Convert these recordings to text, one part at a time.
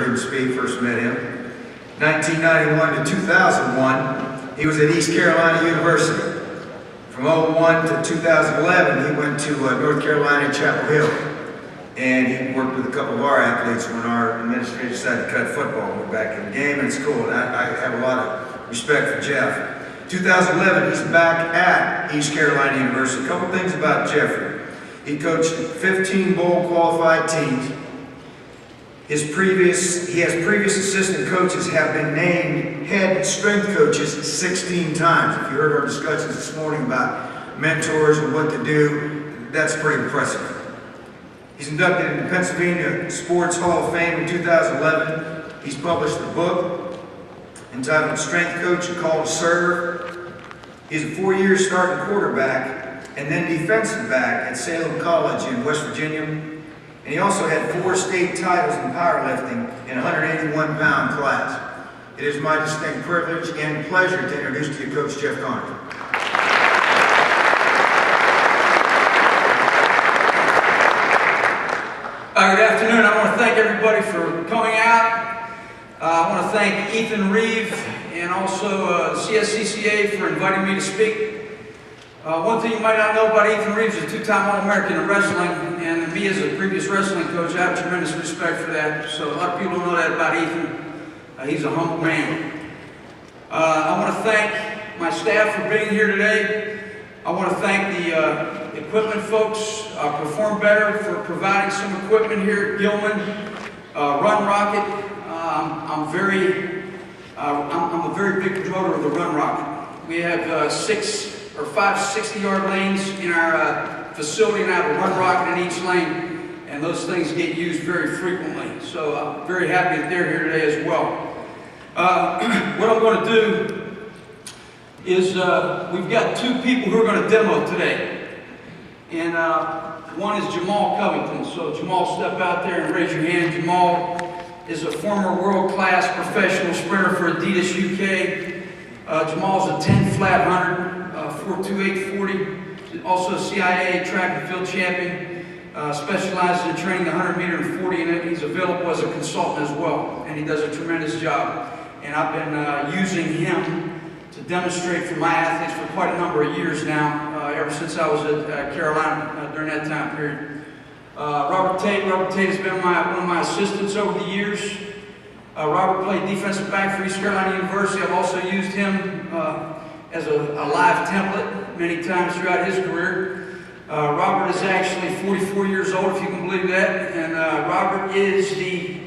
in speed, first met him. 1991 to 2001, he was at East Carolina University. From 2001 to 2011, he went to North Carolina, Chapel Hill. And he worked with a couple of our athletes when our administrators decided to cut football. We're back in the game, and it's cool. I have a lot of respect for Jeff. 2011, he's back at East Carolina University. A couple things about Jeffrey. He coached 15 bowl qualified teams. He has previous assistant coaches have been named head strength coaches 16 times. If you heard our discussions this morning about mentors and what to do, that's pretty impressive. He's inducted into the Pennsylvania Sports Hall of Fame in 2011. He's published a book entitled Strength Coach, A Call to Serve. He's a 4-year starting quarterback and then defensive back at Salem College in West Virginia. And he also had 4 state titles in powerlifting in a 181-pound class. It is my distinct privilege and pleasure to introduce to you Coach Jeff Conner. Good afternoon. I want to thank everybody for coming out. I want to thank Ethan Reeve and also CSCCa for inviting me to speak. One thing you might not know about Ethan Reeve is a 2-time All-American in wrestling, and me as a previous wrestling coach, I have tremendous respect for that. So a lot of people don't know that about Ethan. He's a humble man. I want to thank my staff for being here today. I want to thank the equipment folks, Perform Better, for providing some equipment here at Gilman. Run Rocket. I'm a very big promoter of the Run Rocket. We have 6 or 5 60-yard lanes in our facility, and I have a Run Rocket in each lane, and those things get used very frequently. So I'm very happy that they're here today as well. What I'm going to do is we've got 2 people who are going to demo today. And one is Jamal Covington. So Jamal, step out there and raise your hand. Jamal is a former world-class professional sprinter for Adidas UK. Jamal's a 10 flat 100, 4.2840. Also a CIA track and field champion. Specializes in training the 100 meter and 40, and he's available as a consultant as well. And he does a tremendous job. And I've been using him to demonstrate for my athletes for quite a number of years now, ever since I was at Carolina during that time period. Robert Tate has been one of my assistants over the years. Robert played defensive back for East Carolina University. I've also used him as a live template many times throughout his career. Robert is actually 44 years old, if you can believe that, and Robert is the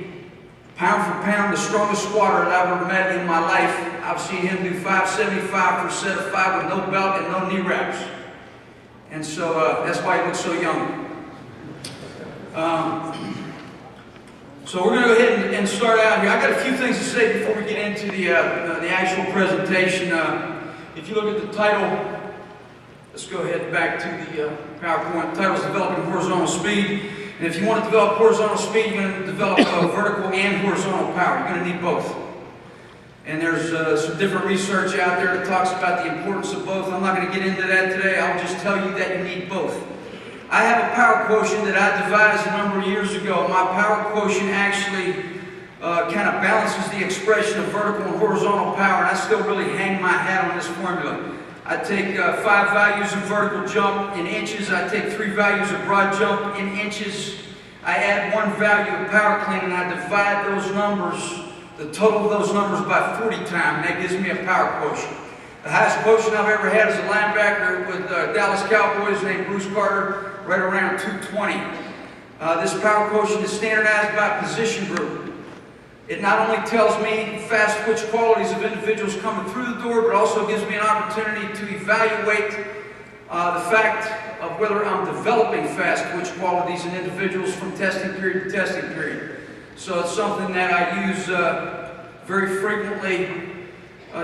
pound for pound, the strongest squatter that I've ever met in my life. I've seen him do 575 for a set of 5 with no belt and no knee wraps. And so that's why he looks so young. So we're going to go ahead and start out here. I've got a few things to say before we get into the actual presentation. If you look at the title, let's go ahead back to the PowerPoint. The title is Developing Horizontal Speed. And if you want to develop horizontal speed, you're going to develop vertical and horizontal power. You're going to need both. And there's some different research out there that talks about the importance of both. I'm not going to get into that today. I'll just tell you that you need both. I have a power quotient that I devised a number of years ago. My power quotient actually kind of balances the expression of vertical and horizontal power, and I still really hang my hat on this formula. I take 5 values of vertical jump in inches. I take 3 values of broad jump in inches. I add 1 value of power clean, and I divide those numbers, the total of those numbers, by 40 times, and that gives me a power quotient. The highest quotient I've ever had as a linebacker with Dallas Cowboys named Bruce Carter, right around 220. This power quotient is standardized by position group. It not only tells me fast twitch qualities of individuals coming through the door, but also gives me an opportunity to evaluate the fact of whether I'm developing fast twitch qualities in individuals from testing period to testing period. So it's something that I use very frequently.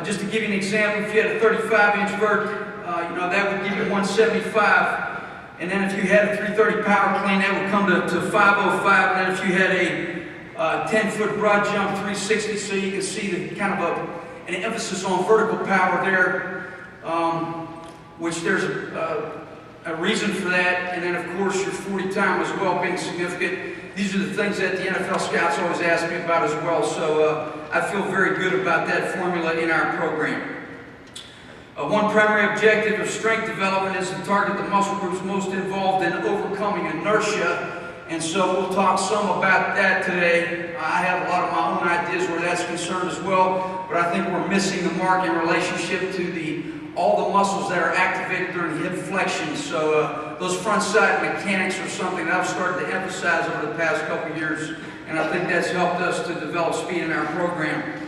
Just to give you an example, if you had a 35-inch vert, that would give you 175. And then if you had a 330 power clean, that would come to 505. And then if you had a 10-foot broad jump, 360, so you can see the kind of an emphasis on vertical power there, which there's a reason for that. And then of course your 40 time as well being significant. these are the things that the NFL scouts always ask me about as well, so I feel very good about that formula in our program. One primary objective of strength development is to target the muscle groups most involved in overcoming inertia, and so we'll talk some about that today. I have a lot of my own ideas where that's concerned as well, but I think we're missing the mark in relationship to all the muscles that are activated during hip flexion. So those front side mechanics are something that I've started to emphasize over the past couple of years, and I think that's helped us to develop speed in our program.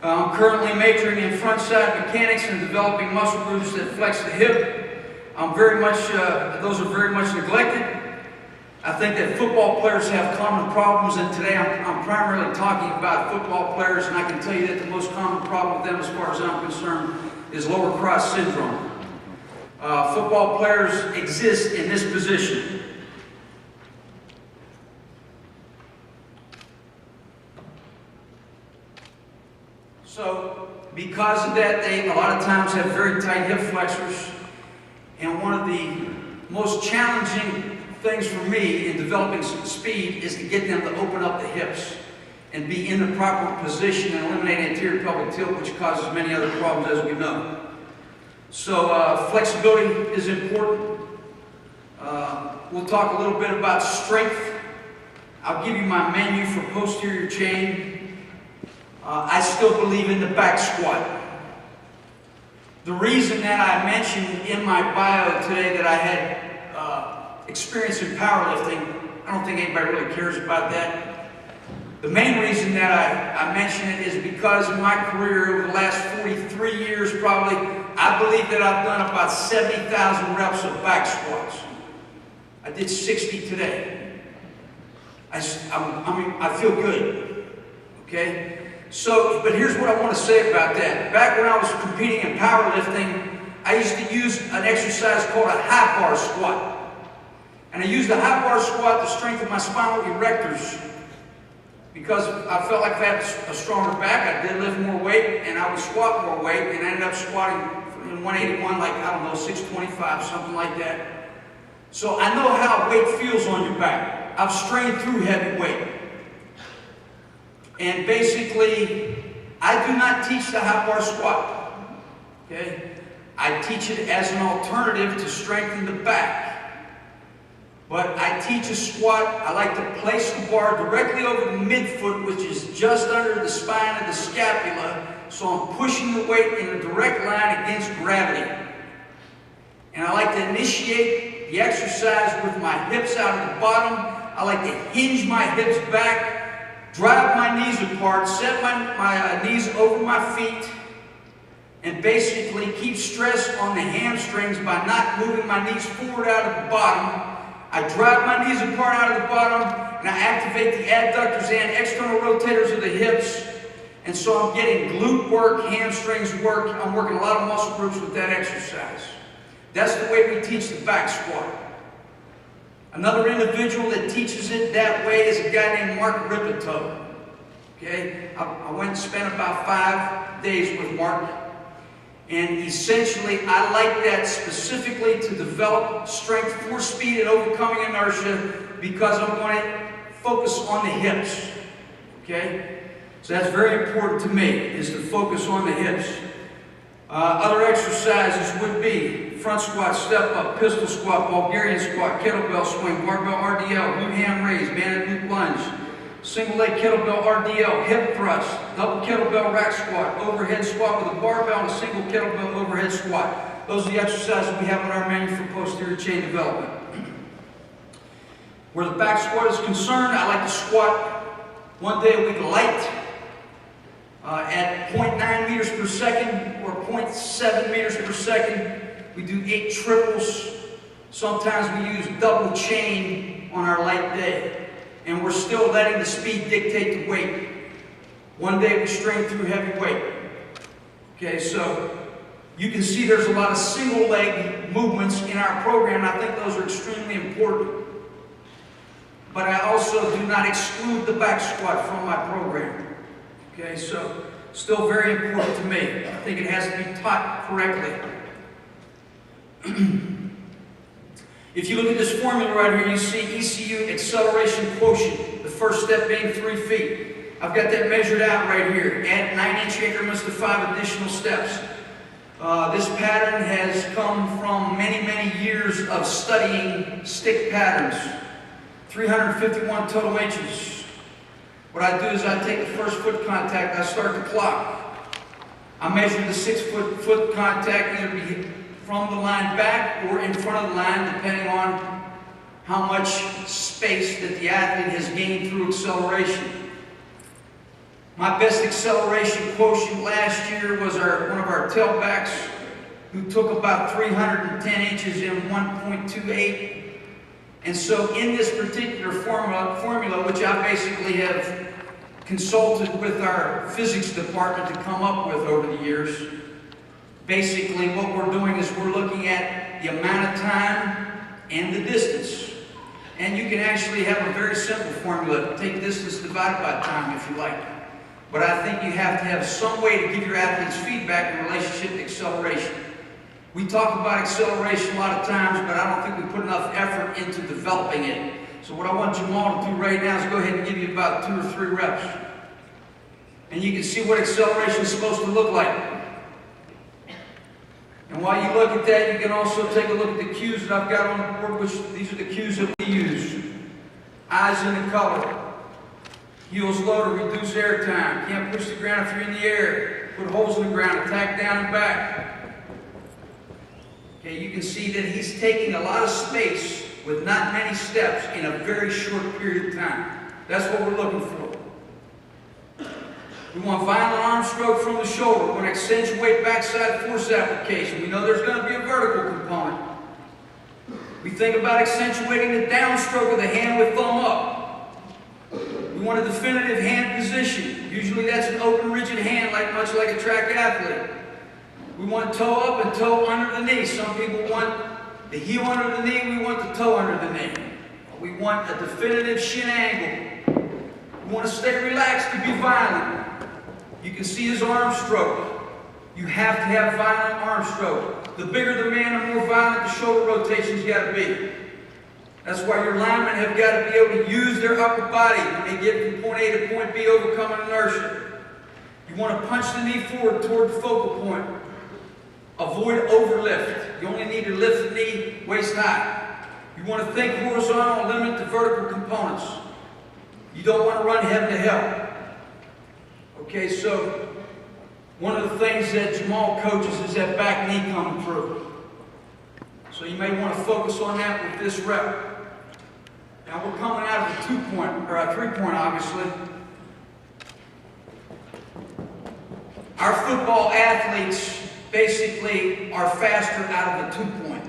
I'm currently majoring in front side mechanics and developing muscle groups that flex the hip. Those are very much neglected. I think that football players have common problems, and today I'm primarily talking about football players, and I can tell you that the most common problem with them, as far as I'm concerned, is lower cross syndrome. Football players exist in this position. So, because of that, they a lot of times have very tight hip flexors, and one of the most challenging things for me in developing speed is to get them to open up the hips and be in the proper position and eliminate anterior pelvic tilt, which causes many other problems, as we know. So flexibility is important. We'll talk a little bit about strength. I'll give you my menu for posterior chain. I still believe in the back squat. The reason that I mentioned in my bio today that I had experience in powerlifting, I don't think anybody really cares about that. The main reason that I mention it is because in my career over the last 43 years probably, I believe that I've done about 70,000 reps of back squats. I did 60 today. I feel good, okay? So, but here's what I want to say about that. Back when I was competing in powerlifting, I used to use an exercise called a high bar squat. And I used the high bar squat to strengthen my spinal erectors because I felt like if I had a stronger back, I did lift more weight and I would squat more weight, and I ended up squatting in 181, like, I don't know, 625, something like that. So I know how weight feels on your back. I've strained through heavy weight. And basically, I do not teach the high bar squat, okay? I teach it as an alternative to strengthen the back. But I teach a squat. I like to place the bar directly over the midfoot, which is just under the spine of the scapula, so I'm pushing the weight in a direct line against gravity. And I like to initiate the exercise with my hips out at the bottom. I like to hinge my hips back, drive my knees apart, set my knees over my feet, and basically keep stress on the hamstrings by not moving my knees forward out of the bottom. I drive my knees apart out of the bottom, and I activate the adductors and external rotators of the hips. And so I'm getting glute work, hamstrings work. I'm working a lot of muscle groups with that exercise. That's the way we teach the back squat. Another individual that teaches it that way is a guy named Mark Ripito. Okay? I went and spent about 5 days with Mark. And essentially, I like that specifically to develop strength for speed and overcoming inertia because I'm going to focus on the hips. Okay? So that's very important to me, is to focus on the hips. Other exercises would be front squat, step up, pistol squat, Bulgarian squat, kettlebell swing, barbell RDL, glute ham raise, banded glute lunge, single leg kettlebell RDL, hip thrust, double kettlebell rack squat, overhead squat with a barbell, and a single kettlebell overhead squat. Those are the exercises we have on our menu for posterior chain development. Where the back squat is concerned, I like to squat 1 day a week light at 0.9 meters per second or 0.7 meters per second. We do 8 triples. Sometimes we use double chain on our light day. And we're still letting the speed dictate the weight. 1 day we strain through heavy weight. Okay, so you can see there's a lot of single leg movements in our program. I think those are extremely important. But I also do not exclude the back squat from my program. Okay, so still very important to me. I think it has to be taught correctly. If you look at this formula right here, you see ECU acceleration quotient, the first step being 3 feet. I've got that measured out right here. Add 9-inch increments to 5 additional steps. This pattern has come from many, many years of studying stick patterns. 351 total inches. What I do is I take the first foot contact, I start the clock. I measure the 6 foot contact, either be from the line back or in front of the line, depending on how much space that the athlete has gained through acceleration. My best acceleration quotient last year was one of our tailbacks who took about 310 inches in 1.28. And so in this particular formula, which I basically have consulted with our physics department to come up with over the years, basically what we're doing is we're looking at the amount of time and the distance. And you can actually have a very simple formula. Take distance divided by time if you like. But I think you have to have some way to give your athletes feedback in relationship to acceleration. We talk about acceleration a lot of times, but I don't think we put enough effort into developing it. So what I want Jamal to do right now is go ahead and give you about 2 or 3 reps. And you can see what acceleration is supposed to look like. And while you look at that, you can also take a look at the cues that I've got on the board, which these are the cues that we use. Eyes in the color. Heels low to reduce air time. Can't push the ground if you're in the air. Put holes in the ground, attack down and back. Okay, you can see that he's taking a lot of space with not many steps in a very short period of time. That's what we're looking for. We want violent arm stroke from the shoulder. We're going to accentuate backside force application. We know there's going to be a vertical component. We think about accentuating the downstroke of the hand with thumb up. We want a definitive hand position. Usually that's an open, rigid hand, much like a track athlete. We want toe up and toe under the knee. Some people want the heel under the knee. We want the toe under the knee. We want a definitive shin angle. We want to stay relaxed to be violent. You can see his arm stroke. You have to have violent arm stroke. The bigger the man, the more violent the shoulder rotation's got to be. That's why your linemen have got to be able to use their upper body when they get from point A to point B, overcoming inertia. You want to punch the knee forward toward the focal point. Avoid overlift. You only need to lift the knee waist high. You want to think horizontal, limit the vertical components. You don't want to run heaven to hell. Okay, so one of the things that Jamal coaches is that back knee coming through. So you may want to focus on that with this rep. Now we're coming out of a 2-point, or a 3-point obviously. Our football athletes basically are faster out of a 2-point.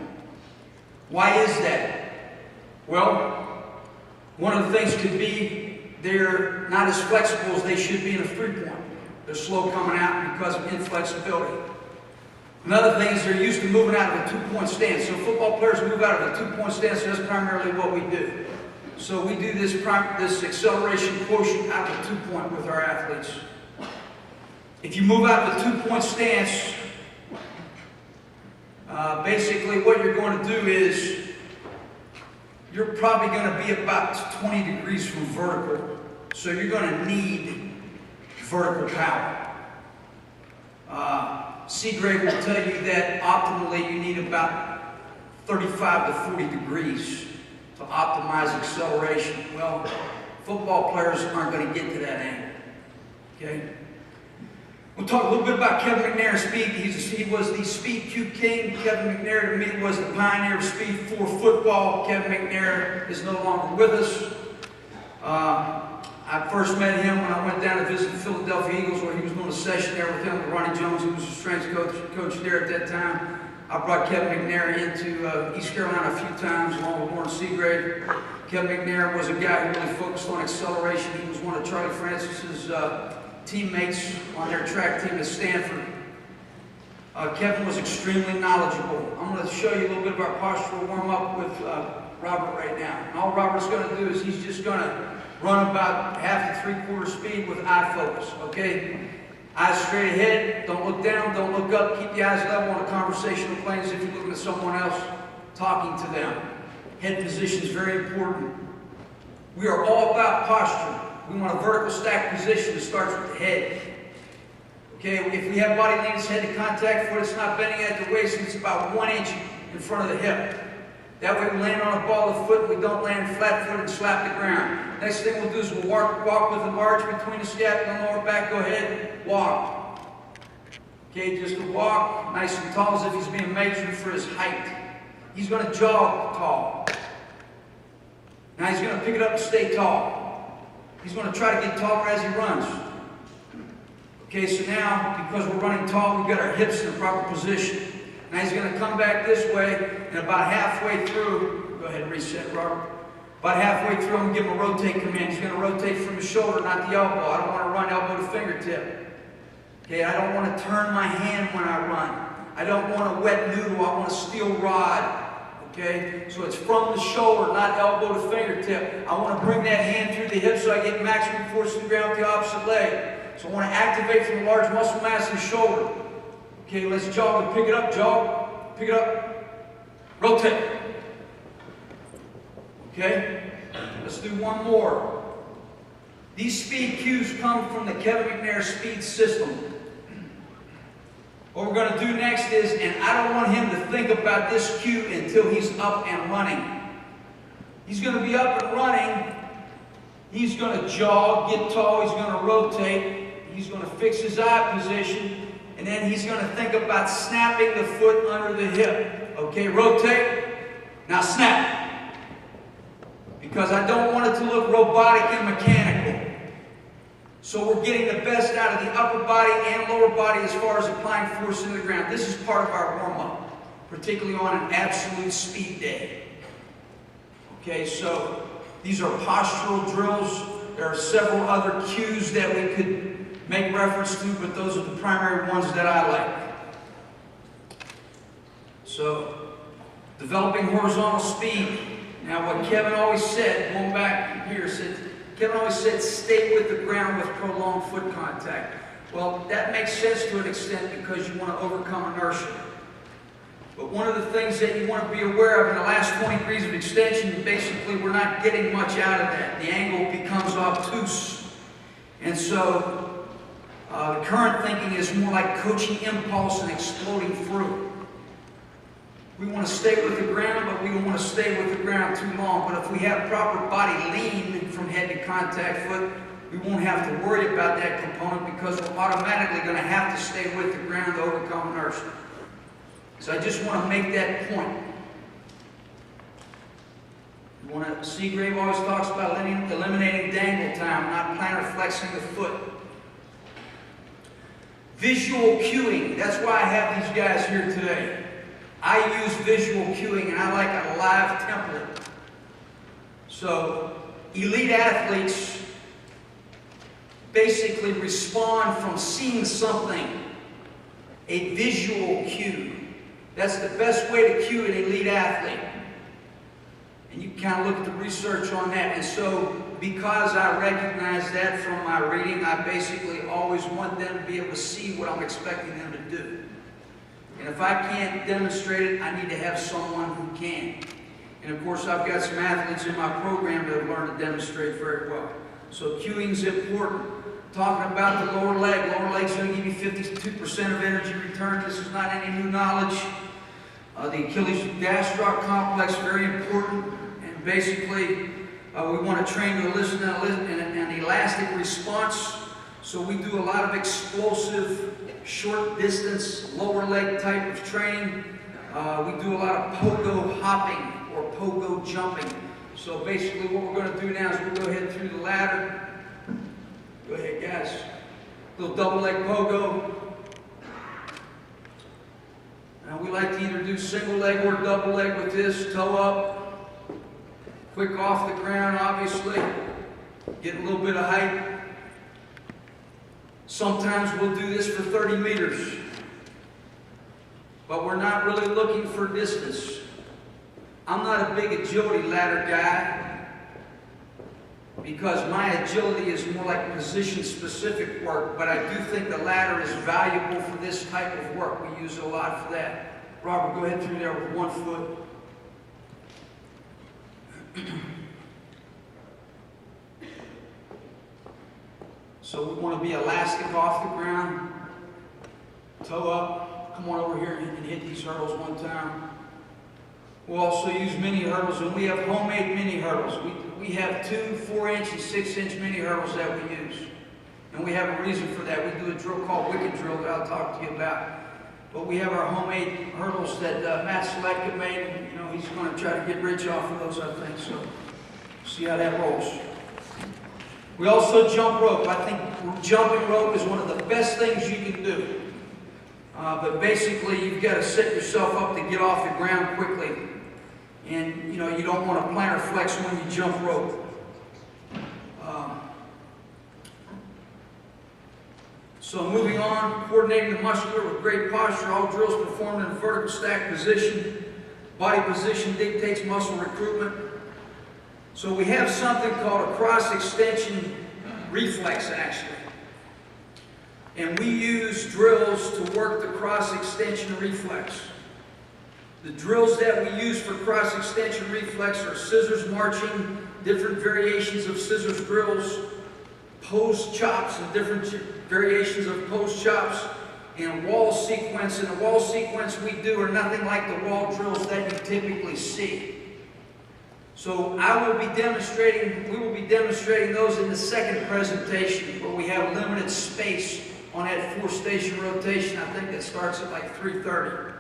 Why is that? Well, one of the things could be they're not as flexible as they should be in a 3-point. They're slow coming out because of inflexibility. Another thing is they're used to moving out of a 2-point stance. So football players move out of a 2-point stance, so that's primarily what we do. So we do this acceleration quotient out of a 2-point with our athletes. If you move out of a 2-point stance, basically what you're going to do is you're probably going to be about 20 degrees from vertical. So you're going to need vertical power. C-grade will tell you that optimally you need about 35 to 40 degrees to optimize acceleration. Well, football players aren't going to get to that angle. Okay? We'll talk a little bit about Kevin McNair's speed. He was the speed cube king. Kevin McNair to me was the pioneer of speed for football. Kevin McNair is no longer with us. I first met him when I went down to visit the Philadelphia Eagles, where he was doing a session there with him, with Ronnie Jones, who was the strength coach there at that time. I brought Kevin McNair into East Carolina a few times, along with Warren Seagrave. Kevin McNair was a guy who really focused on acceleration. He was one of Charlie Francis's teammates on their track team at Stanford. Kevin was extremely knowledgeable. I'm going to show you a little bit of our postural warm-up with Robert right now. And all Robert's going to do is he's just going to run about half to 3/4 speed with eye focus, okay? Eyes straight ahead, don't look down, don't look up, keep the eyes level on a conversational plane as if you're looking at someone else, talking to them. Head position is very important. We are all about posture. We want a vertical stack position that starts with the head. Okay, if we have body lean, it's head to contact, foot it's not bending at the waist, it's about 1 inch in front of the hip. That way we land on a ball of foot, we don't land flat footed and slap the ground. Next thing we'll do is we'll walk with an arch between the scap and the lower back. Go ahead, walk. Okay, just a walk, nice and tall as if he's being measured for his height. He's going to jog tall. Now he's going to pick it up and stay tall. He's going to try to get taller as he runs. Okay, so now, because we're running tall, we've got our hips in the proper position. Now he's going to come back this way, and about halfway through, go ahead and reset, Robert. About halfway through, I'm going to give him a rotate command. He's going to rotate from the shoulder, not the elbow. I don't want to run elbow to fingertip. Okay, I don't want to turn my hand when I run. I don't want a wet noodle. I want a steel rod. Okay, so it's from the shoulder, not elbow to fingertip. I want to bring that hand through the hip so I get maximum force to the ground with the opposite leg. So I want to activate from the large muscle mass in the shoulder. Okay, let's jog. Pick it up, jog. Pick it up. Rotate. Okay, let's do one more. These speed cues come from the Kevin McNair speed system. What we're going to do next is, and I don't want him to think about this cue until he's up and running. He's going to be up and running. He's going to jog, get tall, he's going to rotate, he's going to fix his eye position, and then he's going to think about snapping the foot under the hip. Okay, rotate. Now snap. Because I don't want it to look robotic and mechanical. So we're getting the best out of the upper body and lower body as far as applying force into the ground. This is part of our warm-up, particularly on an absolute speed day. Okay, so these are postural drills. There are several other cues that we could make reference to, but those are the primary ones that I like. So, developing horizontal speed. Now what Kevin always said, going back here, Kevin always said, stay with the ground with prolonged foot contact. Well, that makes sense to an extent because you want to overcome inertia. But one of the things that you want to be aware of in the last 20 degrees of extension, basically we're not getting much out of that. The angle becomes obtuse. And so the current thinking is more like coaching impulse and exploding through. We want to stay with the ground, but we don't want to stay with the ground too long. But if we have proper body lean from head to contact foot, we won't have to worry about that component because we're automatically going to have to stay with the ground to overcome inertia. So I just want to make that point. Seagrave always talks about eliminating dangle time, not plantar flexing the foot. Visual cueing, that's why I have these guys here today. I use visual cueing and I like a live template. So elite athletes basically respond from seeing something, a visual cue. That's the best way to cue an elite athlete. And you can kind of look at the research on that. And so, because I recognize that from my reading, I basically always want them to be able to see what I'm expecting them to do. And if I can't demonstrate it, I need to have someone who can. And of course, I've got some athletes in my program that have learned to demonstrate very well. So cueing is important. Talking about the lower leg. Lower leg's going to give you 52% of energy return. This is not any new knowledge. The Achilles gastroc complex, very important. And basically, we want to train to elicit an elastic response. So we do a lot of explosive, short distance, lower leg type of training. We do a lot of pogo hopping or pogo jumping. So basically what we're going to do now is we'll go ahead through the ladder. Go ahead, guys. Little double leg pogo. Now we like to either do single leg or double leg with this, toe up, quick off the ground, obviously, get a little bit of height. Sometimes we'll do this for 30 meters, but we're not really looking for distance. I'm not a big agility ladder guy because my agility is more like position-specific work, but I do think the ladder is valuable for this type of work. We use it a lot for that. Robert, go ahead through there with 1 foot. So we want to be elastic off the ground, toe up, come on over here and hit these hurdles one time. We'll also use mini hurdles, and we have homemade mini hurdles. We have 2 4-inch and 6-inch mini hurdles that we use. And we have a reason for that. We do a drill called Wicked Drill that I'll talk to you about. But we have our homemade hurdles that Matt Select made. You know, he's going to try to get rich off of those, I think. So, see how that rolls. We also jump rope. I think jumping rope is one of the best things you can do. But basically, you've got to set yourself up to get off the ground quickly. And, you know, you don't want to plantar flex when you jump rope. So moving on, coordinating the muscular with great posture. All drills performed in a vertical stack position. Body position dictates muscle recruitment. So we have something called a cross extension reflex action. And we use drills to work the cross extension reflex. The drills that we use for cross extension reflex are scissors marching, different variations of scissors drills, post chops and different variations of post chops, and wall sequence. And the wall sequence we do are nothing like the wall drills that you typically see. So we will be demonstrating those in the second presentation, where we have limited space on that 4-station rotation. I think that starts at like 3:30.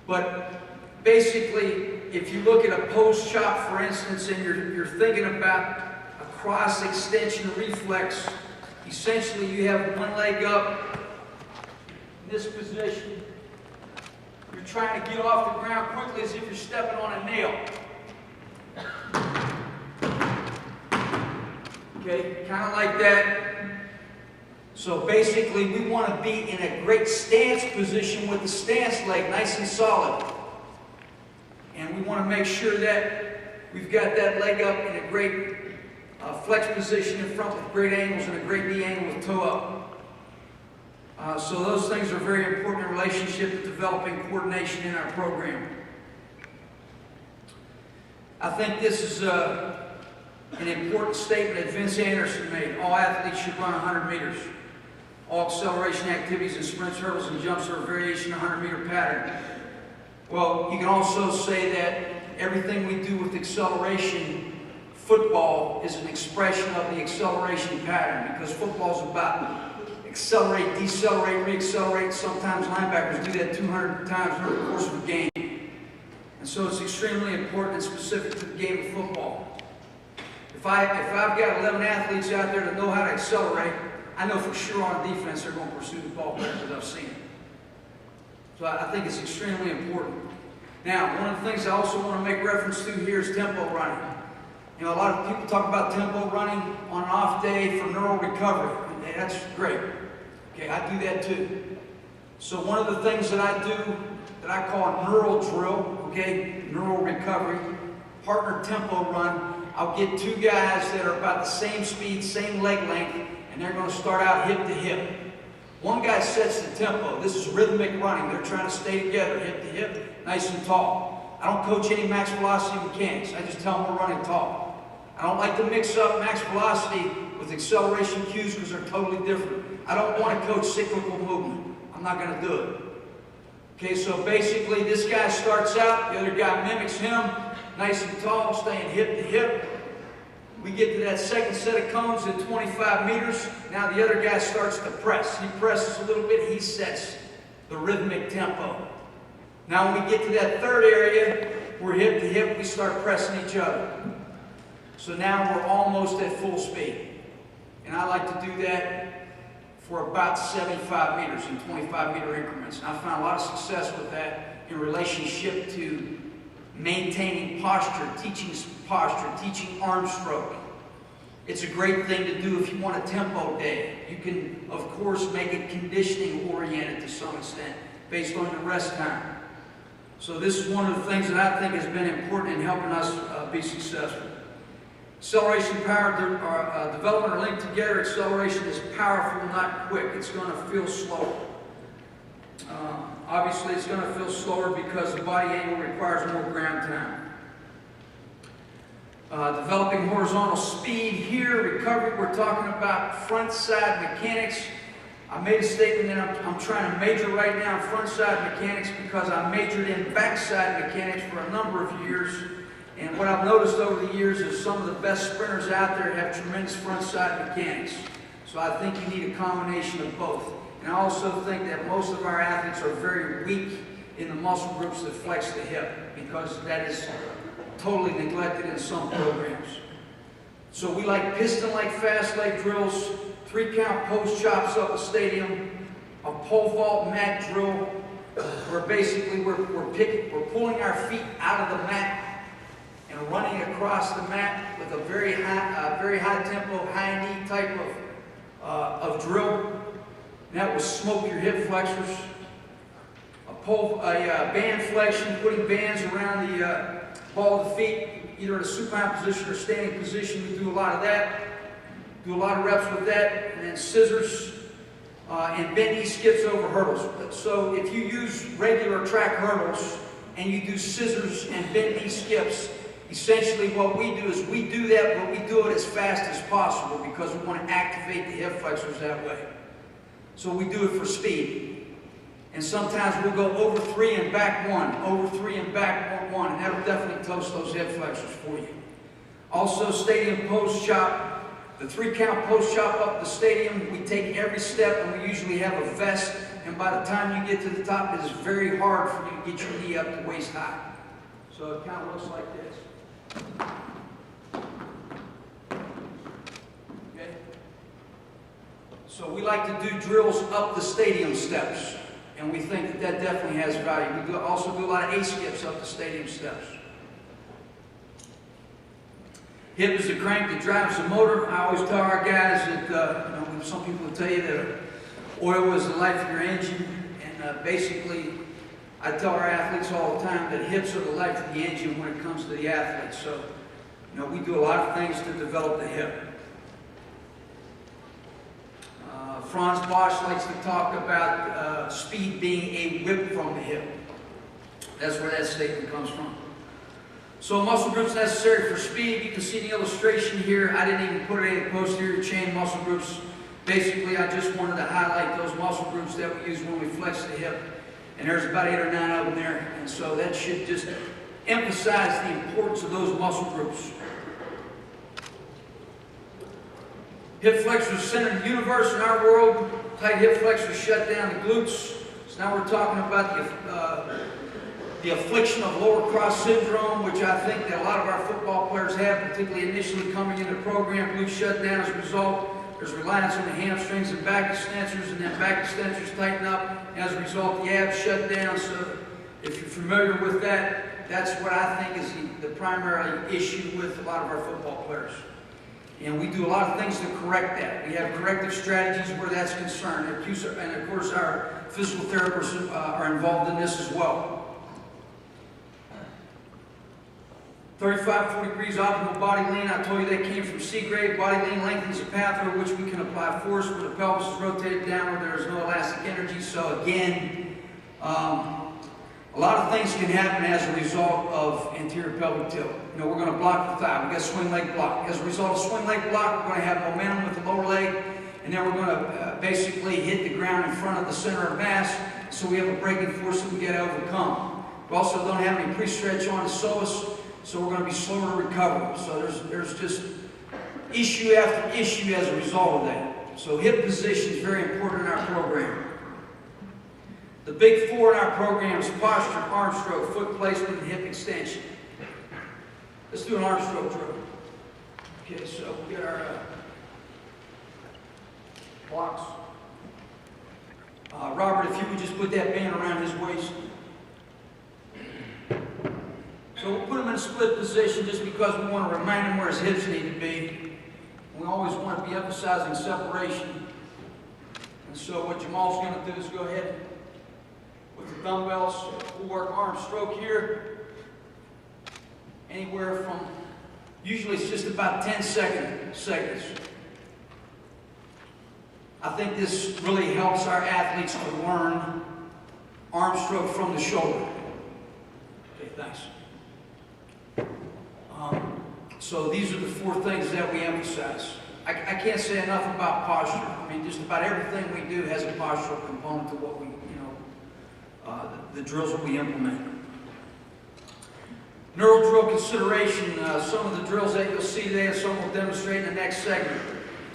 But basically, if you look at a post chop, for instance, and you're thinking about a cross extension reflex, essentially you have one leg up in this position. You're trying to get off the ground quickly as if you're stepping on a nail. Okay, kind of like that. So basically, we want to be in a great stance position with the stance leg nice and solid. And we want to make sure that we've got that leg up in a great flex position in front with great angles and a great knee angle with toe up. So those things are very important in relationship to developing coordination in our program. I think this is an important statement that Vince Anderson made. All athletes should run 100 meters. All acceleration activities and sprints, hurdles, and jumps are a variation of 100-meter pattern. Well, you can also say that everything we do with acceleration, football is an expression of the acceleration pattern, because football is about accelerate, decelerate, reaccelerate. Sometimes linebackers do that 200 times over the course of a game. And so it's extremely important and specific to the game of football. If I've got 11 athletes out there that know how to accelerate, I know for sure on defense they're going to pursue the ball better than I've seen it. So I think it's extremely important. Now, one of the things I also want to make reference to here is tempo running. You know, a lot of people talk about tempo running on an off day for neural recovery. And that's great. Okay, I do that too. So one of the things that I do that I call a neural drill, okay, neural recovery, partner tempo run. I'll get 2 guys that are about the same speed, same leg length, and they're going to start out hip to hip. One guy sets the tempo. This is rhythmic running. They're trying to stay together, hip to hip, nice and tall. I don't coach any max velocity mechanics. I just tell them we're running tall. I don't like to mix up max velocity with acceleration cues because they're totally different. I don't want to coach cyclical movement. I'm not going to do it. Okay, so basically this guy starts out, the other guy mimics him, nice and tall, staying hip to hip. We get to that second set of cones at 25 meters. Now the other guy starts to press. He presses a little bit, he sets the rhythmic tempo. Now when we get to that third area, we're hip to hip, we start pressing each other. So now we're almost at full speed. And I like to do that for about 75 meters in 25-meter increments. And I found a lot of success with that in relationship to maintaining posture, teaching arm stroke. It's a great thing to do if you want a tempo day. You can, of course, make it conditioning oriented to some extent based on your rest time. So this is one of the things that I think has been important in helping us be successful. Acceleration and power development are linked together. Acceleration is powerful, not quick. It's going to feel slower. Obviously, it's going to feel slower because the body angle requires more ground time. Developing horizontal speed here. Recovery, we're talking about front side mechanics. I made a statement that I'm trying to major right now in front side mechanics because I majored in backside mechanics for a number of years. And what I've noticed over the years is some of the best sprinters out there have tremendous front side mechanics. So I think you need a combination of both. And I also think that most of our athletes are very weak in the muscle groups that flex the hip because that is totally neglected in some programs. So we like piston-like fast leg drills, 3-count post chops up the stadium, a pole vault mat drill, where basically we're pulling our feet out of the mat and running across the mat with a very high tempo, high knee type of drill. And that will smoke your hip flexors. A band flexion, putting bands around the ball of the feet, either in a supine position or standing position. We do a lot of that. Do a lot of reps with that. And then scissors and bend knee skips over hurdles. So if you use regular track hurdles and you do scissors and bend knee skips, essentially what we do is we do that, but we do it as fast as possible because we want to activate the hip flexors that way. So we do it for speed. And sometimes we'll go over 3 and back 1, over 3 and back 1, and that'll definitely toast those hip flexors for you. Also, stadium post chop, the 3-count post chop up the stadium. We take every step, and we usually have a vest, and by the time you get to the top, it is very hard for you to get your knee up to waist high. So it kind of looks like this. Okay? So we like to do drills up the stadium steps. And we think that that definitely has value. We also do a lot of A-skips up the stadium steps. Hip is the crank that drives the motor. I always tell our guys that, some people will tell you that oil is the life of your engine. And basically, I tell our athletes all the time that hips are the life of the engine when it comes to the athletes. So, we do a lot of things to develop the hip. Franz Bosch likes to talk about speed being a whip from the hip. That's where that statement comes from. So muscle groups necessary for speed. You can see the illustration here. I didn't even put any posterior chain muscle groups. Basically, I just wanted to highlight those muscle groups that we use when we flex the hip. And there's about 8 or 9 of them there. And so that should just emphasize the importance of those muscle groups. Hip flexors center the universe in our world. Tight hip flexors shut down the glutes. So now we're talking about the affliction of lower cross syndrome, which I think that a lot of our football players have, particularly initially coming into the program. Glutes shut down as a result. There's reliance on the hamstrings and back extensors, and then back extensors tighten up. As a result, the abs shut down. So if you're familiar with that, that's what I think is the primary issue with a lot of our football players. And we do a lot of things to correct that. We have corrective strategies where that's concerned. And of course, our physical therapists are involved in this as well. 35, 40 degrees optimal body lean. I told you that came from C-grade. Body lean lengthens the path over which we can apply force where the pelvis is rotated downward. There is no elastic energy. So again, a lot of things can happen as a result of anterior pelvic tilt. We're going to block the thigh. We've got swing leg block. As a result of swing leg block, we're going to have momentum with the lower leg, and then we're going to basically hit the ground in front of the center of mass, so we have a braking force that we got to overcome. We also don't have any pre-stretch on the psoas, so we're going to be slower to recover. So there's just issue after issue as a result of that. So hip position is very important in our program. The big 4 in our program is posture, arm stroke, foot placement, and hip extension. Let's do an arm stroke drill. Okay, so we get our blocks. Robert, if you would just put that band around his waist. So we'll put him in a split position just because we want to remind him where his hips need to be. We always want to be emphasizing separation. And so what Jamal's going to do is go ahead with the dumbbells. We'll work arm stroke here. Anywhere from, usually it's just about 10 seconds. I think this really helps our athletes to learn arm stroke from the shoulder. Okay, thanks. So these are the 4 things that we emphasize. I can't say enough about posture. I mean, just about everything we do has a postural component to what we, the drills that we implement. Neural drill consideration. Some of the drills that you'll see today and some we'll demonstrate in the next segment.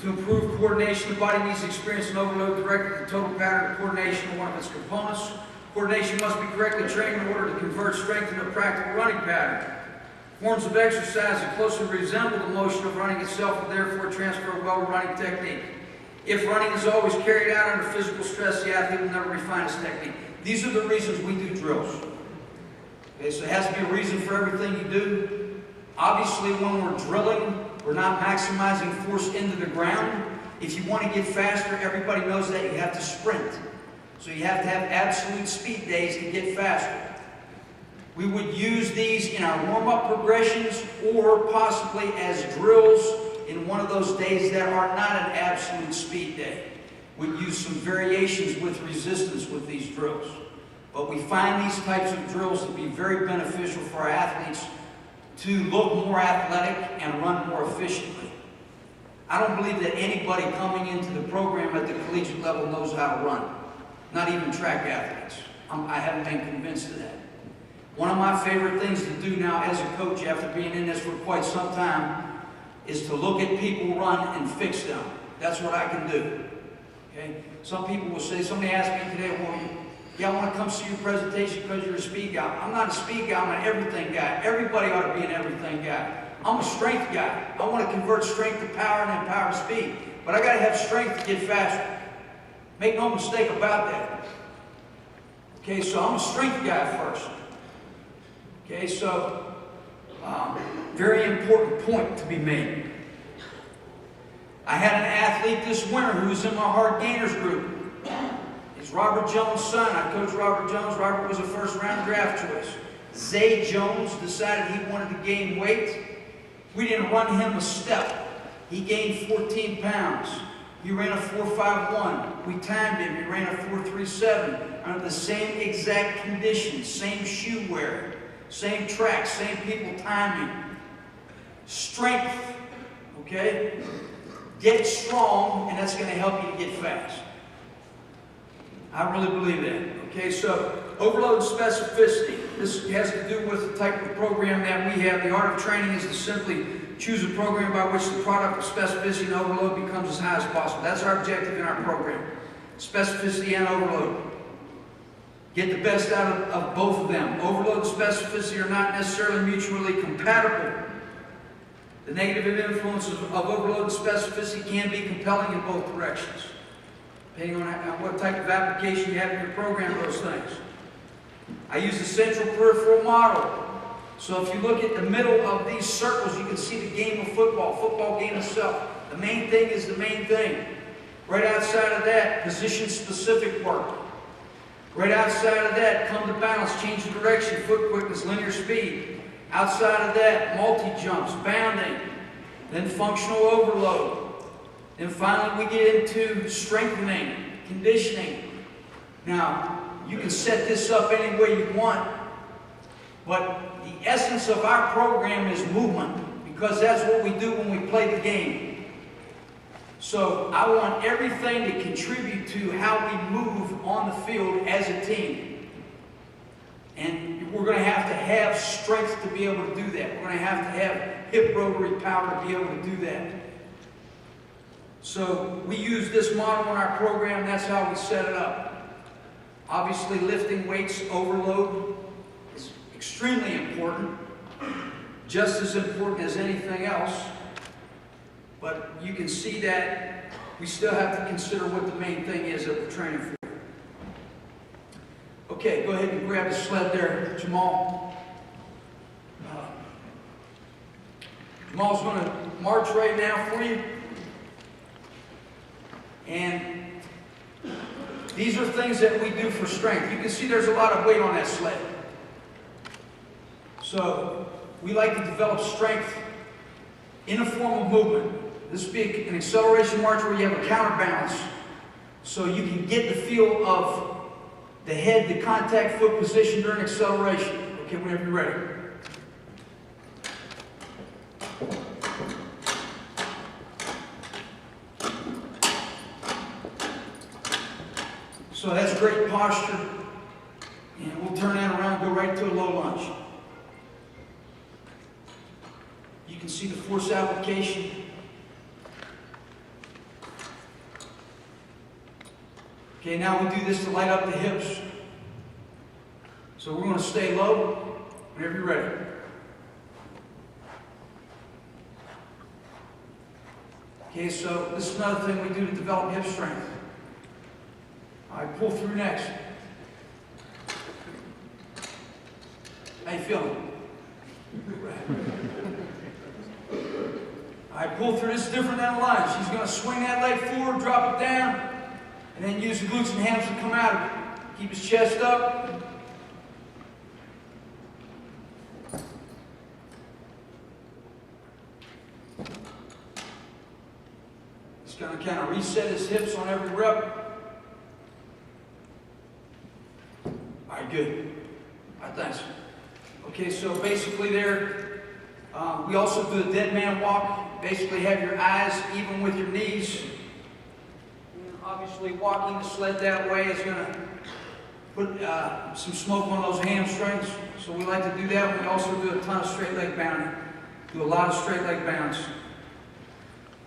To improve coordination, the body needs to experience an overload directed to the total pattern of coordination of one of its components. Coordination must be correctly trained in order to convert strength into a practical running pattern. Forms of exercise that closely resemble the motion of running itself will therefore transfer well to running technique. If running is always carried out under physical stress, the athlete will never refine his technique. These are the reasons we do drills. Okay, so it has to be a reason for everything you do. Obviously, when we're drilling, we're not maximizing force into the ground. If you want to get faster, everybody knows that you have to sprint. So you have to have absolute speed days to get faster. We would use these in our warm-up progressions or possibly as drills in one of those days that are not an absolute speed day. We'd use some variations with resistance with these drills. But we find these types of drills to be very beneficial for our athletes to look more athletic and run more efficiently. I don't believe that anybody coming into the program at the collegiate level knows how to run. Not even track athletes. I haven't been convinced of that. One of my favorite things to do now as a coach after being in this for quite some time is to look at people run and fix them. That's what I can do. Okay? Some people will say, somebody asked me today, well, yeah, I want to come see your presentation because you're a speed guy. I'm not a speed guy, I'm an everything guy. Everybody ought to be an everything guy. I'm a strength guy. I want to convert strength to power and then power to speed. But I got to have strength to get faster. Make no mistake about that. Okay, so I'm a strength guy first. Okay, so very important point to be made. I had an athlete this winter who was in my hard gainers group. He's Robert Jones' son. I coached Robert Jones. Robert was a first-round draft choice. Zay Jones decided he wanted to gain weight. We didn't run him a step. He gained 14 pounds. He ran a 4.51. We timed him. He ran a 4.37 under the same exact conditions, same shoe wear, same track, same people timing. Strength, okay? Get strong, and that's going to help you to get fast. I really believe that. Okay, so overload specificity. This has to do with the type of program that we have. The art of training is to simply choose a program by which the product of specificity and overload becomes as high as possible. That's our objective in our program. Specificity and overload. Get the best out of both of them. Overload and specificity are not necessarily mutually compatible. The negative influences of overload and specificity can be compelling in both directions, depending on what type of application you have in your program, those things. I use the central peripheral model. So if you look at the middle of these circles, you can see the game of football game itself. The main thing is the main thing. Right outside of that, position-specific work. Right outside of that, come to balance, change of direction, foot quickness, linear speed. Outside of that, multi-jumps, bounding, then functional overload. Then finally we get into strengthening, conditioning. Now, you can set this up any way you want, but the essence of our program is movement, because that's what we do when we play the game. So I want everything to contribute to how we move on the field as a team. And we're going to have strength to be able to do that. We're going to have hip rotary power to be able to do that. So we use this model in our program. That's how we set it up. Obviously, lifting weights overload is extremely important, just as important as anything else. But you can see that we still have to consider what the main thing is that we're training for. Okay, go ahead and grab the sled there, Jamal. Jamal's going to march right now for you. And these are things that we do for strength. You can see there's a lot of weight on that sled. So we like to develop strength in a form of movement. This would be an acceleration march where you have a counterbalance, so you can get the feel of the head to contact foot position during acceleration. Okay, whenever you're ready. So that's great posture. And we'll turn that around and go right to a low lunge. You can see the force application. Okay, now we do this to light up the hips. So we're going to stay low whenever you're ready. Okay, so this is another thing we do to develop hip strength. I pull through next. How you feeling? I pull through. This is different than a lunge. She's going to swing that leg forward, drop it down, and then use the glutes and hams to come out of it. Keep his chest up. He's going to kind of reset his hips on every rep. All right, good. All right, thanks. Okay, so basically there, we also do a dead man walk. Basically have your eyes even with your knees. And obviously walking the sled that way is going to put some smoke on those hamstrings. So we like to do that. We also do a ton of straight leg bounding. Do a lot of straight leg bounds.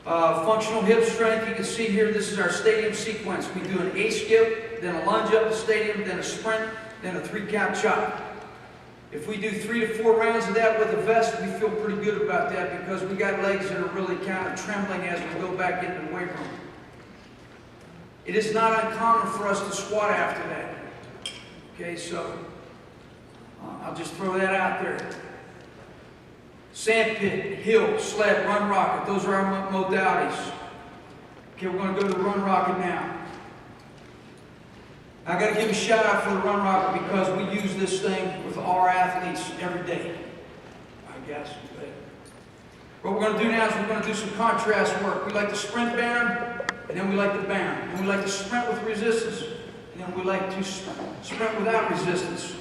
Functional hip strength, you can see here, this is our stadium sequence. We do an A skip, then a lunge up the stadium, then a sprint, then a 3-count chop. If we do 3 to 4 rounds of that with a vest, we feel pretty good about that because we got legs that are really kind of trembling as we go back into the weight room. It is not uncommon for us to squat after that. Okay, so I'll just throw that out there. Sandpit, hill, sled, run rocket, those are our modalities. Okay, we're going to go to the run rocket now. I got to give a shout out for the run rocket because we use this thing with all our athletes every day. I guess. What we're going to do now is we're going to do some contrast work. We like to sprint bound, and then we like to bound. And we like to sprint with resistance, and then we like to sprint without resistance.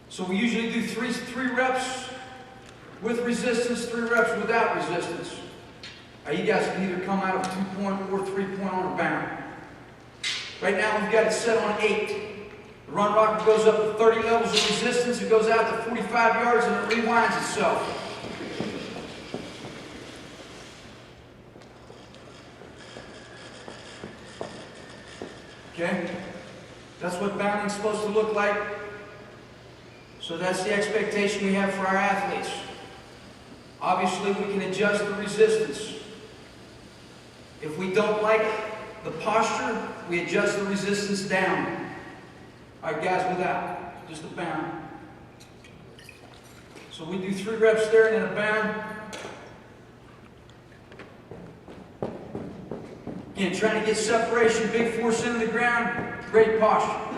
So we usually do three reps with resistance, 3 reps without resistance. You guys can either come out of 2-point or 3-point on a bound. Right now we've got it set on 8. The run rocket goes up to 30 levels of resistance. It goes out to 45 yards and it rewinds itself. Okay? That's what bounding's supposed to look like. So that's the expectation we have for our athletes. Obviously, we can adjust the resistance. If we don't like the posture, we adjust the resistance down. All right, guys, without, just a bound. So we do 3 reps there and then a bound. Again, trying to get separation, big force into the ground, great posture. All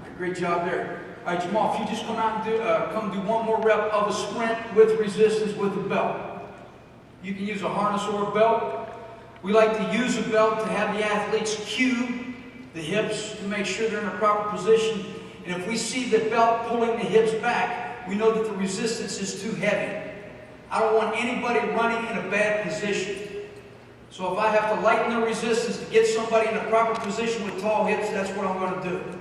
right, great job there. All right, Jamal, if you just come out and do one more rep of a sprint with resistance with a belt. You can use a harness or a belt. We like to use a belt to have the athletes cue the hips to make sure they're in a proper position. And if we see the belt pulling the hips back, we know that the resistance is too heavy. I don't want anybody running in a bad position. So if I have to lighten the resistance to get somebody in a proper position with tall hips, that's what I'm going to do.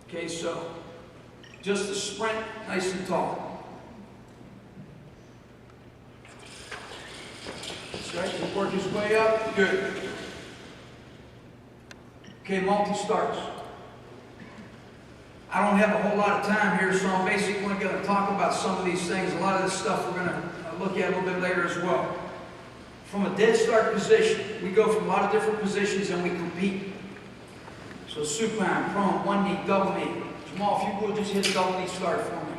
Okay, so just a sprint, nice and tall. That's right, he'll work his way up, good. Okay, multi-starts. I don't have a whole lot of time here, so I'm basically going to talk about some of these things. A lot of this stuff we're going to look at a little bit later as well. From a dead start position, we go from a lot of different positions and we compete. So supine, prone, one knee, double knee. Jamal, if you would, just hit a double knee start for me.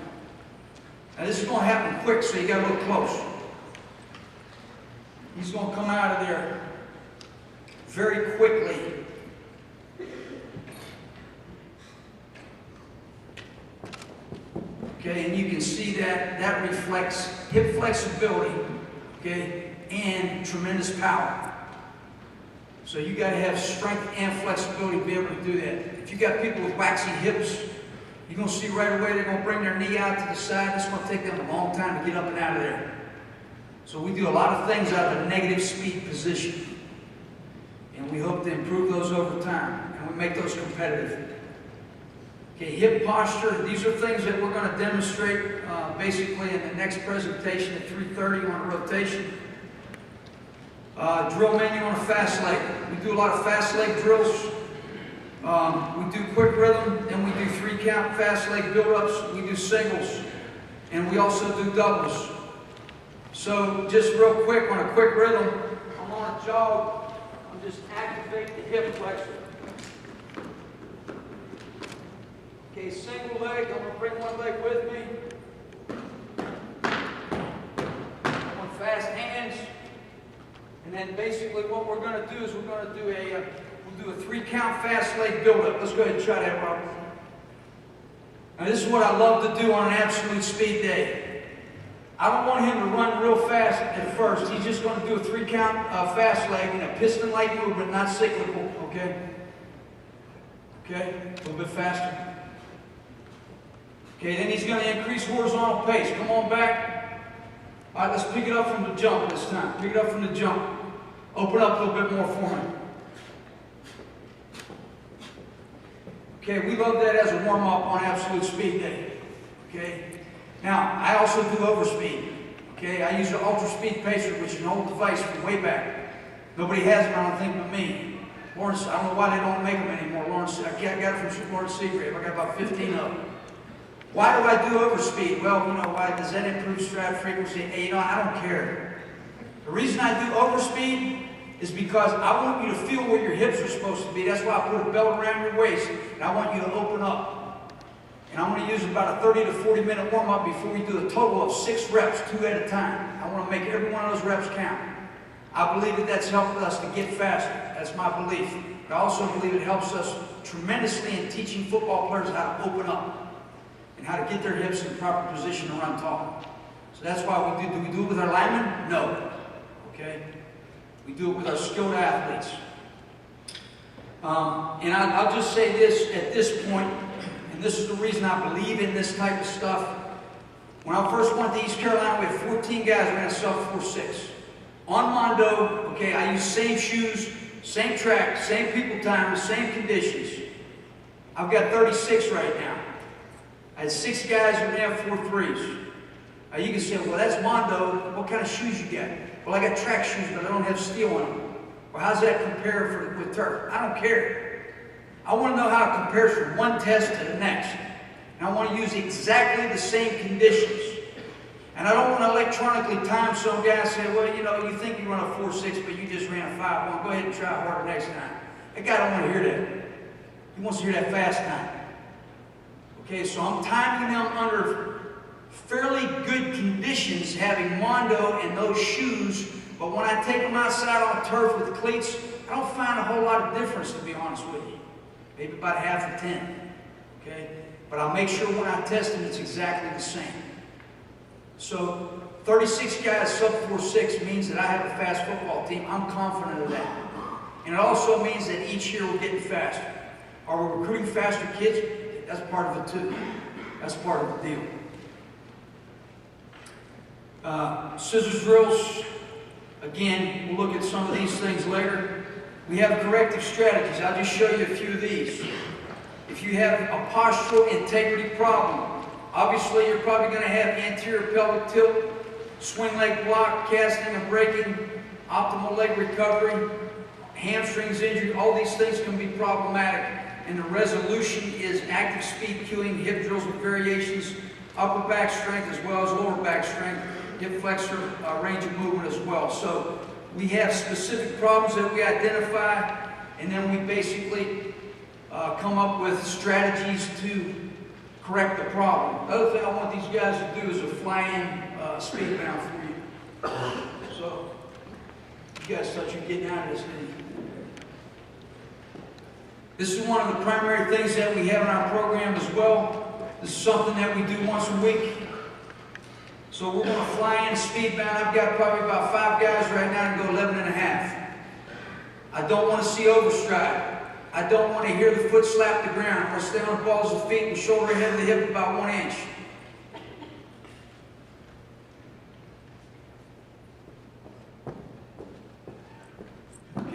Now this is going to happen quick, so you got to look close. He's going to come out of there very quickly. Okay, and you can see that reflects hip flexibility, okay, and tremendous power. So you got to have strength and flexibility to be able to do that. If you got people with waxy hips, you're going to see right away they're going to bring their knee out to the side. It's going to take them a long time to get up and out of there. So we do a lot of things out of a negative speed position. And we hope to improve those over time. And we make those competitive. Okay, hip posture. These are things that we're going to demonstrate basically in the next presentation at 3:30 on a rotation. Drill menu on a fast leg. We do a lot of fast leg drills. We do quick rhythm, and we do 3-count fast leg build-ups. We do singles, and we also do doubles. So just real quick on a quick rhythm, I'm on a jog. I'm just activate the hip flexor. Okay, single leg. I'm going to bring one leg with me. On fast hands. And then basically what we're going to do is we're going to do a 3-count fast leg build-up. Let's go ahead and try that, Robert. Now this is what I love to do on an absolute speed day. I don't want him to run real fast at first. He's just going to do a 3-count fast leg in a piston-like movement, not cyclical, okay? Okay, a little bit faster. Okay, then he's going to increase horizontal pace. Come on back. All right, let's pick it up from the jump this time. Pick it up from the jump. Open up a little bit more for him. Okay, we love that as a warm-up on absolute speed day. Okay, now I also do overspeed. Okay, I use an ultra speed pacer, which is an old device from way back. Nobody has them, I don't think, but me. Lawrence, I don't know why they don't make them anymore. Lawrence, I got it from Lawrence Seagrave. I got about 15 of them. Why do I do overspeed? Well, you know, why does that improve stride frequency? You know, I don't care. The reason I do overspeed is because I want you to feel where your hips are supposed to be. That's why I put a belt around your waist, and I want you to open up. And I'm going to use about a 30 to 40 minute warm-up before we do a total of 6 reps, 2 at a time. I want to make every one of those reps count. I believe that that's helped us to get faster. That's my belief. But I also believe it helps us tremendously in teaching football players how to open up and how to get their hips in the proper position to run tall. So that's why we do. Do we do it with our linemen? No. Okay? We do it with our skilled athletes. And I'll just say this at this point, and this is the reason I believe in this type of stuff. When I first went to East Carolina, we had 14 guys ran a sub 4.6. On Mondo, okay, I use same shoes, same track, same people timers, same conditions. I've got 36 right now. I had 6 guys who ran 4.3s. Now you can say, well, that's Mondo. What kind of shoes you got? Well, I got track shoes, but I don't have steel on them. Well, how's that compare with turf? I don't care. I want to know how it compares from one test to the next. And I want to use exactly the same conditions. And I don't want to electronically time some guy and say, well, you know, you think you run a 4.6, but you just ran a 5.1. Go ahead and try harder next time. That guy don't want to hear that. He wants to hear that fast time. Okay, so I'm timing them under fairly good conditions, having Mondo and those shoes, but when I take them outside on turf with cleats, I don't find a whole lot of difference, to be honest with you. Maybe about half a 10. Okay? But I'll make sure when I test them, it's exactly the same. So 36 guys sub 4.6 means that I have a fast football team. I'm confident of that. And it also means that each year we're getting faster. Are we recruiting faster kids? That's part of it too. That's part of the deal. Scissors drills. Again, we'll look at some of these things later. We have corrective strategies. I'll just show you a few of these. If you have a postural integrity problem, obviously you're probably going to have anterior pelvic tilt, swing leg block, casting and breaking, optimal leg recovery, hamstrings injury. All these things can be problematic. And the resolution is active speed cueing, hip drills with variations, upper back strength as well as lower back strength, hip flexor range of movement as well. So we have specific problems that we identify, and then we basically come up with strategies to correct the problem. The other thing I want these guys to do is a fly-in speed bound for you. So you guys thought you were getting out of this, didn't you? This is one of the primary things that we have in our program as well. This is something that we do once a week. So we're going to fly in speed bound. I've got probably about 5 guys right now and go 11 and a half. I don't want to see overstride. I don't want to hear the foot slap the ground. I want to stay on the balls of the feet and shoulder ahead of the hip about 1 inch.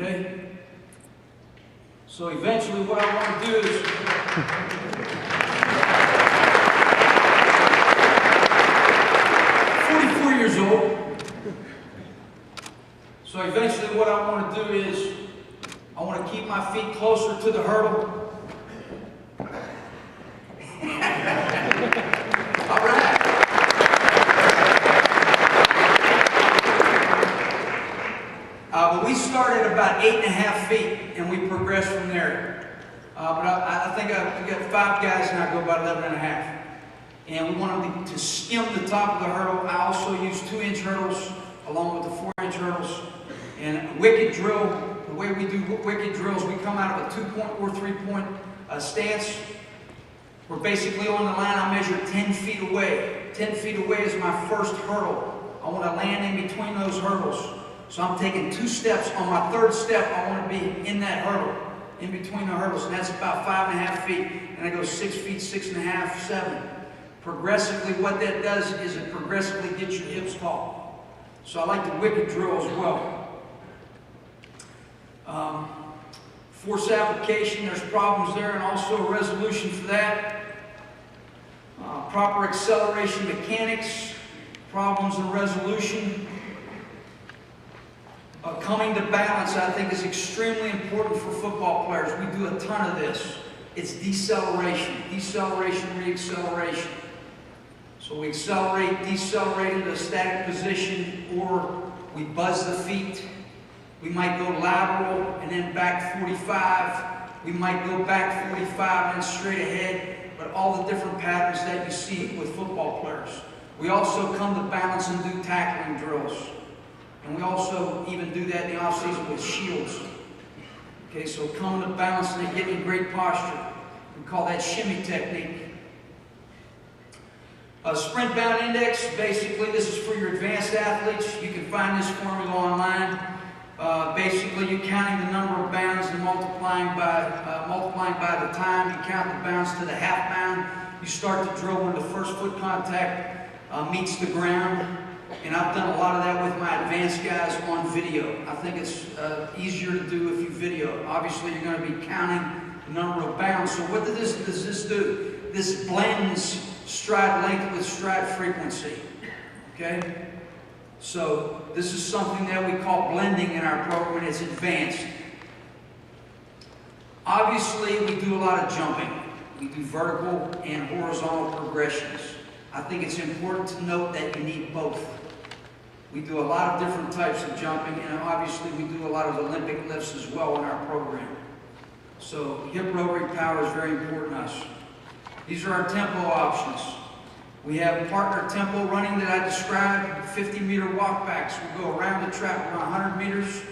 Okay? So eventually what I want to do is, 44 years old. So eventually what I want to do is, I want to keep my feet closer to the hurdle. All right. But we started about 8.5 feet, and we progressed from there. But I think we got 5 guys, and I go about 11.5. And we want them to skim the top of the hurdle. I also use 2-inch hurdles along with the 4-inch hurdles. And a wicket drill, the way we do wicket drills, we come out of a 2-point or 3-point stance. We're basically on the line. I measure 10 feet away. 10 feet away is my first hurdle. I want to land in between those hurdles. So I'm taking 2 steps. On my 3rd step, I want to be in that hurdle, in between the hurdles. And that's about 5.5 feet. And I go 6 feet, 6.5, 7. Progressively, what that does is it progressively gets your hips tall. So I like the wicket drill as well. Force application, there's problems there, and also a resolution for that. Proper acceleration mechanics, problems and resolution. Coming to balance, I think, is extremely important for football players. We do a ton of this. It's deceleration, reacceleration. So we accelerate, decelerate into a static position, or we buzz the feet. We might go lateral and then back 45. We might go back 45 and then straight ahead. But all the different patterns that you see with football players. We also come to balance and do tackling drills. And we also even do that in the offseason with shields. Okay, so coming to balance and getting in great posture. We call that shimmy technique. Sprint bound index, basically this is for your advanced athletes. You can find this formula online. Basically, you're counting the number of bounds and multiplying by the time. You count the bounds to the half bound. You start the drill when the first foot contact meets the ground. And I've done a lot of that with my advanced guys on video. I think it's easier to do if you video. Obviously, you're going to be counting the number of bounds. So what does this do? This blends stride length with stride frequency. Okay? So this is something that we call blending in our program. It's advanced. Obviously, we do a lot of jumping. We do vertical and horizontal progressions. I think it's important to note that you need both. We do a lot of different types of jumping, and obviously we do a lot of Olympic lifts as well in our program. So hip rotary power is very important to us. These are our tempo options. We have partner tempo running that I described, 50-meter walkbacks. We go around the track, run 100 meters.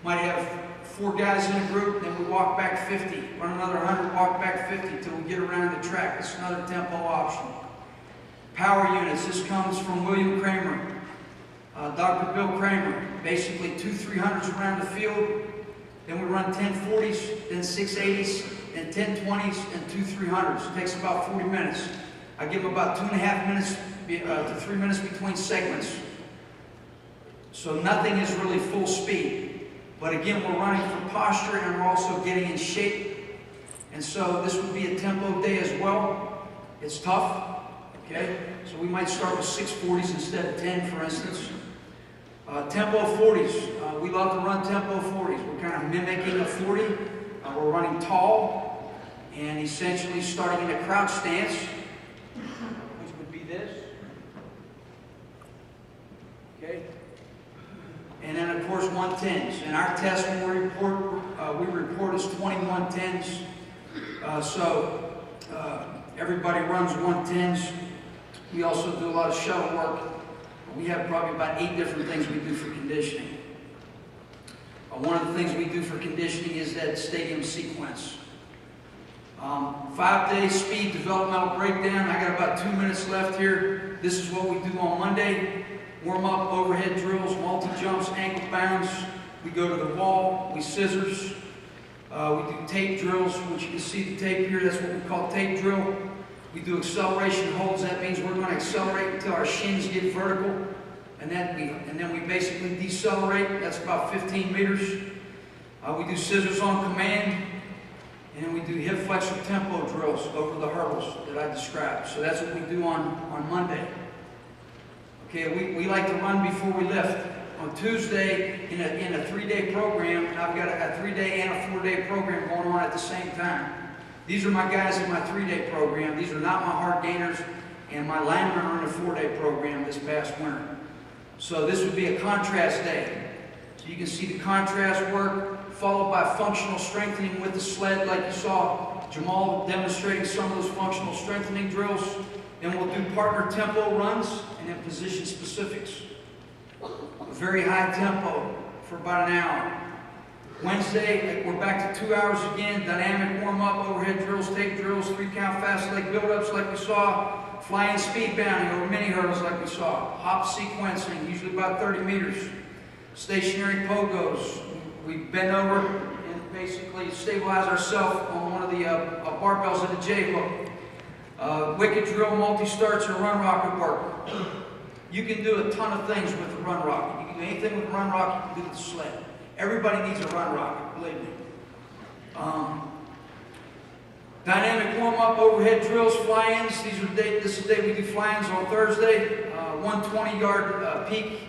Might have 4 guys in a group, then we walk back 50. Run another 100, walk back 50 till we get around the track. That's another tempo option. Power units, this comes from William Kramer, Dr. Bill Kramer. Basically 2 300s around the field. Then we run 10 40s, then 6 80s, and 10 20s, and 2 300s. It takes about 40 minutes. I give them about 2.5 minutes to 3 minutes between segments. So nothing is really full speed. But again, we're running for posture and we're also getting in shape. And so this would be a tempo day as well. It's tough, okay? So we might start with 6 40s instead of 10, for instance. Tempo 40s. We love to run tempo 40s. We're kind of mimicking a 40. We're running tall and essentially starting in a crouch stance, which would be this. Okay? And then, of course, 110s. And our test when we report is 2110s. Everybody runs 110s. We also do a lot of shuttle work. We have probably about 8 different things we do for conditioning. One of the things we do for conditioning is that stadium sequence. 5-day speed developmental breakdown. I got about 2 minutes left here. This is what we do on Monday. Warm-up, overhead drills, multi-jumps, ankle bounds. We go to the wall, we scissors. We do tape drills, which you can see the tape here. That's what we call tape drill. We do acceleration holds. That means we're going to accelerate until our shins get vertical. And then we basically decelerate. That's about 15 meters. We do scissors on command, and we do hip flexor tempo drills over the hurdles that I described. So that's what we do on Monday. Okay, we like to run before we lift. On Tuesday, in a 3-day program, I've got a 3-day and a 4-day program going on at the same time. These are my guys in my 3-day program. These are not my hard gainers, and my linemen are in a 4-day program this past winter. So this would be a contrast day. So you can see the contrast work, followed by functional strengthening with the sled, like you saw Jamal demonstrating some of those functional strengthening drills. Then we'll do partner tempo runs, and then position specifics. A very high tempo for about an hour. Wednesday, we're back to 2 hours again. Dynamic warm-up, overhead drills, tape drills, 3-count fast leg build-ups like we saw. Flying speed bounding over mini hurdles like we saw. Hop sequencing, usually about 30 meters. Stationary pogos. We bend over and basically stabilize ourselves on one of the barbells at a J-hook. Wicked drill, multi-starts, or run rocket work. You can do a ton of things with the run rocket. You can do anything with the run rocket, you can do with the sled. Everybody needs a run rocket, believe me. Dynamic warm-up, overhead drills, fly-ins. This is the day we do fly-ins on Thursday. 120-yard peak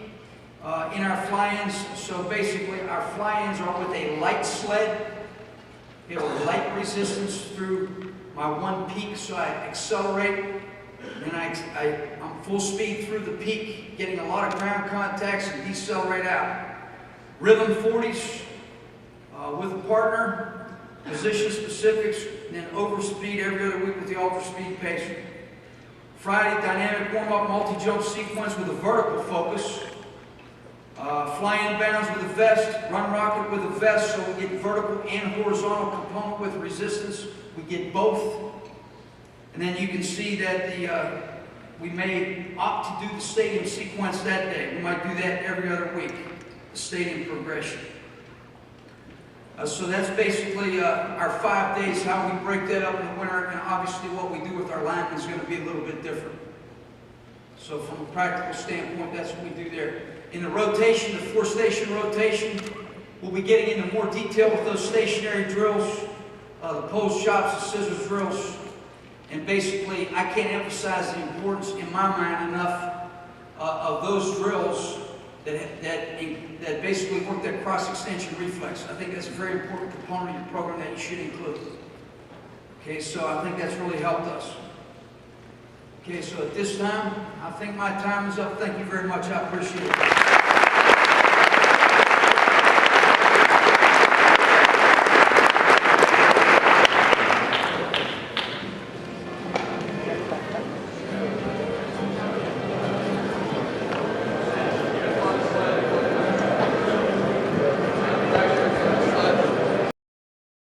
in our fly-ins. So basically, our fly-ins are with a light sled. We have a light resistance through my one peak, so I accelerate. And I'm full speed through the peak, getting a lot of ground contacts and decelerate out. Rhythm 40s with a partner, position specifics, and then overspeed every other week with the ultra speed pacer. Friday, dynamic warm-up multi-jump sequence with a vertical focus. Fly-in bounds with a vest, run rocket with a vest, so we get vertical and horizontal component with resistance. We get both. And then you can see that we may opt to do the stadium sequence that day. We might do that every other week, the stadium progression. So that's basically our 5 days, how we break that up in the winter, and obviously what we do with our linemen is going to be a little bit different. So from a practical standpoint, that's what we do there. In the rotation, the 4-station rotation, we'll be getting into more detail with those stationary drills, the pose chops, the scissors drills. And basically, I can't emphasize the importance in my mind enough of those drills that basically work that cross-extension reflex. I think that's a very important component of your program that you should include. Okay, so I think that's really helped us. Okay, so at this time, I think my time is up. Thank you very much. I appreciate it.